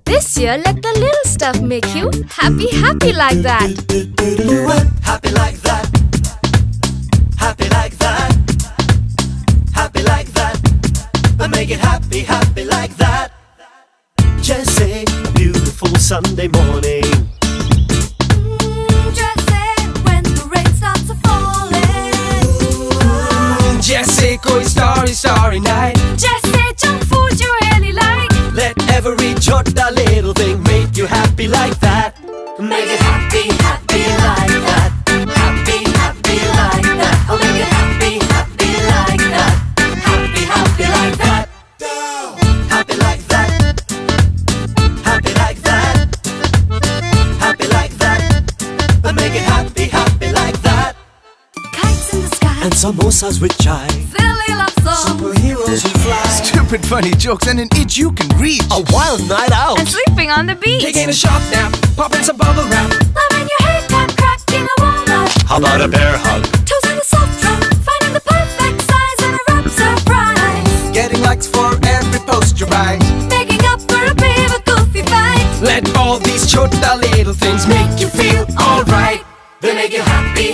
This year, let the little stuff make you happy, happy like that. Happy like that. Happy like that. Happy like that. Make it happy, happy like that. Just a beautiful Sunday morning. Just say when the rain starts a falling. Just say koi starry, starry night. Just say junk food you really like. Let every chota little thing make you happy like that. Make it happy, happy like that. Happy, happy like that. I'll make it happy, happy like that. Happy, happy like that. Happy like that. Happy like that. Happy like that. Make it happy, happy like that. Kites in the sky And samosas with chai. silly love songs. Superheroes who fly. Stupid funny jokes and an itch you can reach. A wild night out. And sleeping on the beach. Taking a short nap, popping some bubble wrap. Loving your haircut, cracking a walnut. How about a bear hug? Toes in a soft drum, finding the perfect size and a rub surprise. Getting likes for every post you write. Making up for a bit of a goofy fight. Let all these chota little things make you feel alright. They make you happy,